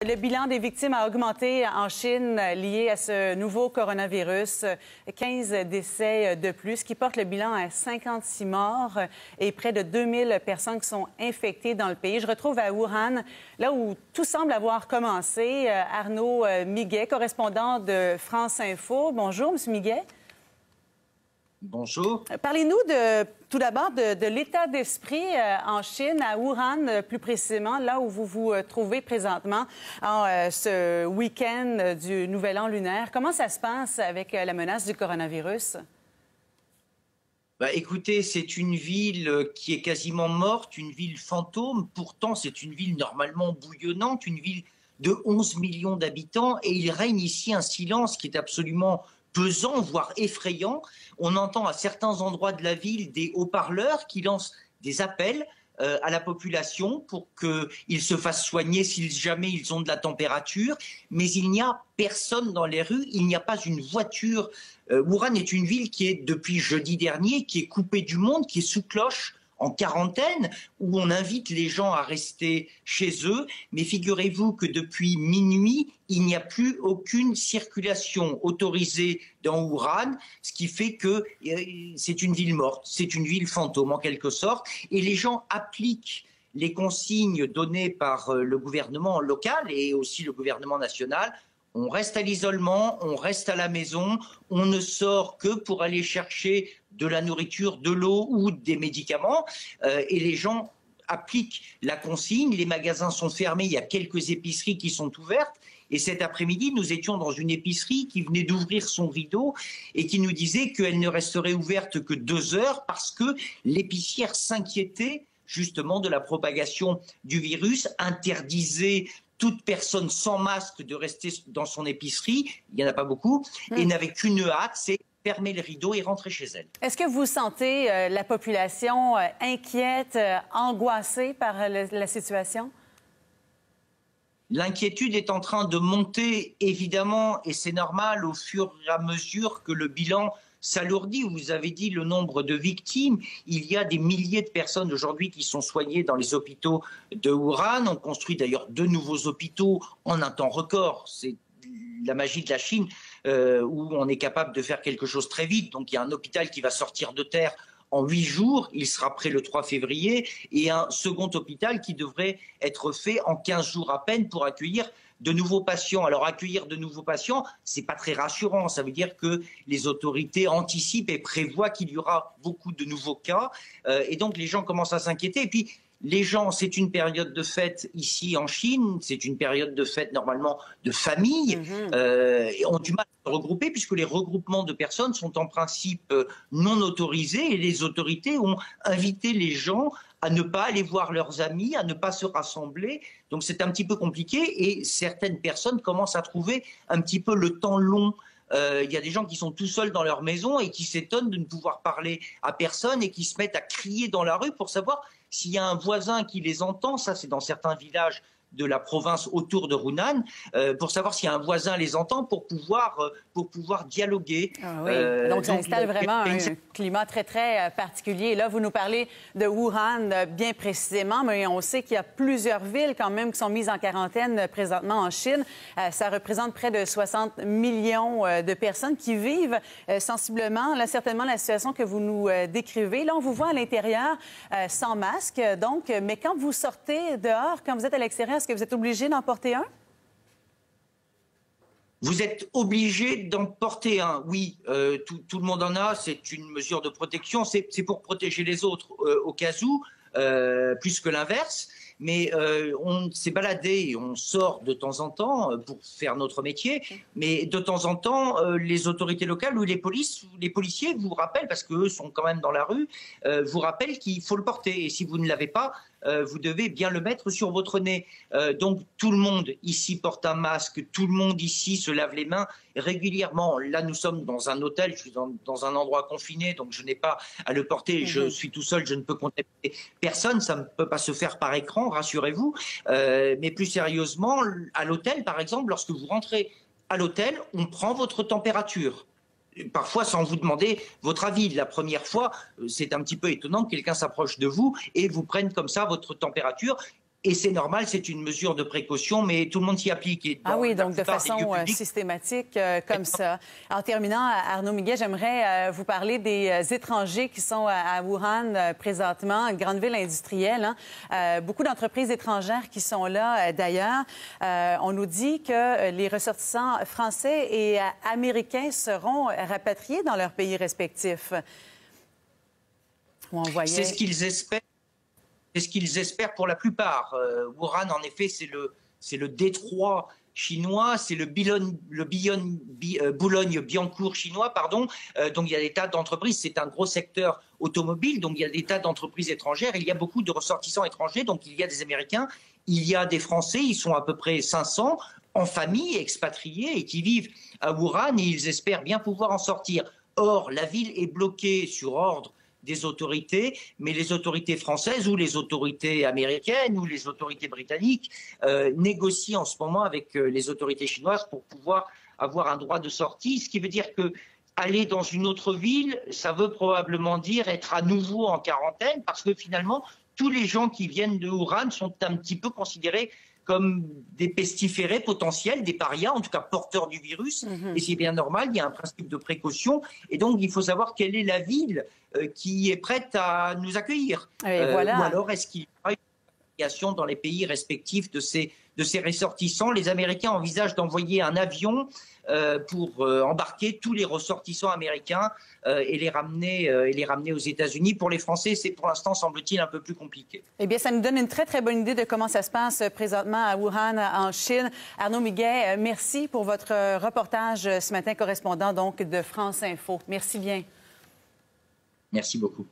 Le bilan des victimes a augmenté en Chine lié à ce nouveau coronavirus. 15 décès de plus, qui porte le bilan à 56 morts et près de 2000 personnes qui sont infectées dans le pays. Je retrouve à Wuhan, là où tout semble avoir commencé, Arnaud Miguet, correspondant de France Info. Bonjour, M. Miguet. Bonjour. Parlez-nous tout d'abord de l'état d'esprit en Chine, à Wuhan plus précisément, là où vous vous trouvez présentement en ce week-end du Nouvel An lunaire. Comment ça se passe avec la menace du coronavirus? Écoutez, c'est une ville qui est quasiment morte, une ville fantôme. Pourtant, c'est une ville normalement bouillonnante, une ville de 11 millions d'habitants. Et il règne ici un silence qui est absolument pesant, voire effrayant. On entend à certains endroits de la ville des haut-parleurs qui lancent des appels à la population pour qu'ils se fassent soigner si jamais ils ont de la température. Mais il n'y a personne dans les rues, il n'y a pas une voiture. Wuhan est une ville qui est, depuis jeudi dernier, qui est coupée du monde, qui est sous cloche, en quarantaine, où on invite les gens à rester chez eux. Mais figurez-vous que depuis minuit, il n'y a plus aucune circulation autorisée dans Wuhan, ce qui fait que c'est une ville morte, c'est une ville fantôme en quelque sorte. Et les gens appliquent les consignes données par le gouvernement local et aussi le gouvernement national. On reste à l'isolement, on reste à la maison, on ne sort que pour aller chercher de la nourriture, de l'eau ou des médicaments. Et les gens appliquent la consigne. Les magasins sont fermés, il y a quelques épiceries qui sont ouvertes. Et cet après-midi, nous étions dans une épicerie qui venait d'ouvrir son rideau et qui nous disait qu'elle ne resterait ouverte que 2 heures parce que l'épicière s'inquiétait justement de la propagation du virus, interdisait toute personne sans masque de rester dans son épicerie, il n'y en a pas beaucoup, et n'avait qu'une hâte, c'est fermer le rideau et rentrer chez elle. Est-ce que vous sentez la population inquiète, angoissée par la situation? L'inquiétude est en train de monter, évidemment, et c'est normal au fur et à mesure que le bilan s'alourdit. Vous avez dit le nombre de victimes. Il y a des milliers de personnes aujourd'hui qui sont soignées dans les hôpitaux de Wuhan. On construit d'ailleurs 2 nouveaux hôpitaux en un temps record. C'est la magie de la Chine où on est capable de faire quelque chose très vite. Donc il y a un hôpital qui va sortir de terre en 8 jours, il sera prêt le 3 février, et un second hôpital qui devrait être fait en 15 jours à peine pour accueillir de nouveaux patients. Alors accueillir de nouveaux patients, c'est pas très rassurant. Ça veut dire que les autorités anticipent et prévoient qu'il y aura beaucoup de nouveaux cas. Et donc les gens commencent à s'inquiéter. Et puis les gens, c'est une période de fête ici en Chine, c'est une période de fête normalement de famille, et ont du mal à se regrouper puisque les regroupements de personnes sont en principe non autorisés et les autorités ont invité les gens à ne pas aller voir leurs amis, à ne pas se rassembler. Donc c'est un petit peu compliqué et certaines personnes commencent à trouver un petit peu le temps long. Il y a des gens qui sont tout seuls dans leur maison et qui s'étonnent de ne pouvoir parler à personne et qui se mettent à crier dans la rue pour savoir s'il y a un voisin qui les entend. Ça, c'est dans certains villages de la province autour de Hunan, pour savoir si un voisin les entend pour pouvoir dialoguer. Ah oui. Donc, ça installe vraiment un climat très, très particulier. Là, vous nous parlez de Wuhan bien précisément, mais on sait qu'il y a plusieurs villes quand même qui sont mises en quarantaine présentement en Chine. Ça représente près de 60 millions de personnes qui vivent sensiblement, là, certainement la situation que vous nous décrivez. Là, on vous voit à l'intérieur sans masque, donc, mais quand vous sortez dehors, quand vous êtes à l'extérieur, est-ce que vous êtes obligé d'en porter un? Vous êtes obligé d'en porter un, oui. Tout le monde en a, c'est une mesure de protection. C'est pour protéger les autres au cas où, plus que l'inverse. Mais on s'est baladé, on sort de temps en temps pour faire notre métier, mais de temps en temps, les autorités locales ou les policiers vous rappellent, parce qu'eux sont quand même dans la rue, vous rappellent qu'il faut le porter. Et si vous ne l'avez pas, vous devez bien le mettre sur votre nez. Donc tout le monde ici porte un masque, tout le monde ici se lave les mains régulièrement. Là, nous sommes dans un hôtel, je suis dans un endroit confiné, donc je n'ai pas à le porter. Je suis tout seul, je ne peux contacter personne, ça ne peut pas se faire par écran, rassurez-vous. Mais plus sérieusement, à l'hôtel, par exemple, lorsque vous rentrez à l'hôtel, on prend votre température. Parfois sans vous demander votre avis. La première fois, c'est un petit peu étonnant que quelqu'un s'approche de vous et vous prenne comme ça votre température. Et c'est normal, c'est une mesure de précaution, mais tout le monde s'y applique. Ah oui, donc de façon systématique comme ça. En terminant, Arnaud Miguet, j'aimerais vous parler des étrangers qui sont à Wuhan présentement, une grande ville industrielle. Beaucoup d'entreprises étrangères qui sont là d'ailleurs. On nous dit que les ressortissants français et américains seront rapatriés dans leurs pays respectifs. C'est ce qu'ils espèrent. C'est ce qu'ils espèrent pour la plupart. Wuhan, en effet, c'est le détroit chinois, c'est le Boulogne-Billancourt chinois, pardon. Donc il y a des tas d'entreprises, c'est un gros secteur automobile, donc il y a des tas d'entreprises étrangères. Il y a beaucoup de ressortissants étrangers, donc il y a des Américains, il y a des Français, ils sont à peu près 500 en famille, expatriés et qui vivent à Wuhan et ils espèrent bien pouvoir en sortir. Or, la ville est bloquée sur ordre des autorités, mais les autorités françaises ou les autorités américaines ou les autorités britanniques négocient en ce moment avec les autorités chinoises pour pouvoir avoir un droit de sortie, ce qui veut dire que aller dans une autre ville, ça veut probablement dire être à nouveau en quarantaine, parce que finalement, tous les gens qui viennent de Wuhan sont un petit peu considérés comme des pestiférés potentiels, des parias, en tout cas porteurs du virus. Et c'est bien normal, il y a un principe de précaution. Et donc, il faut savoir quelle est la ville qui est prête à nous accueillir. Voilà. Ou alors, est-ce qu'il y aura une variation dans les pays respectifs de ces ressortissants? Les Américains envisagent d'envoyer un avion pour embarquer tous les ressortissants américains et les ramener aux États-Unis. Pour les Français, c'est pour l'instant, semble-t-il, un peu plus compliqué. Eh bien, ça nous donne une très, très bonne idée de comment ça se passe présentement à Wuhan, en Chine. Arnaud Miguet, merci pour votre reportage ce matin, correspondant donc de France Info. Merci bien. Merci beaucoup.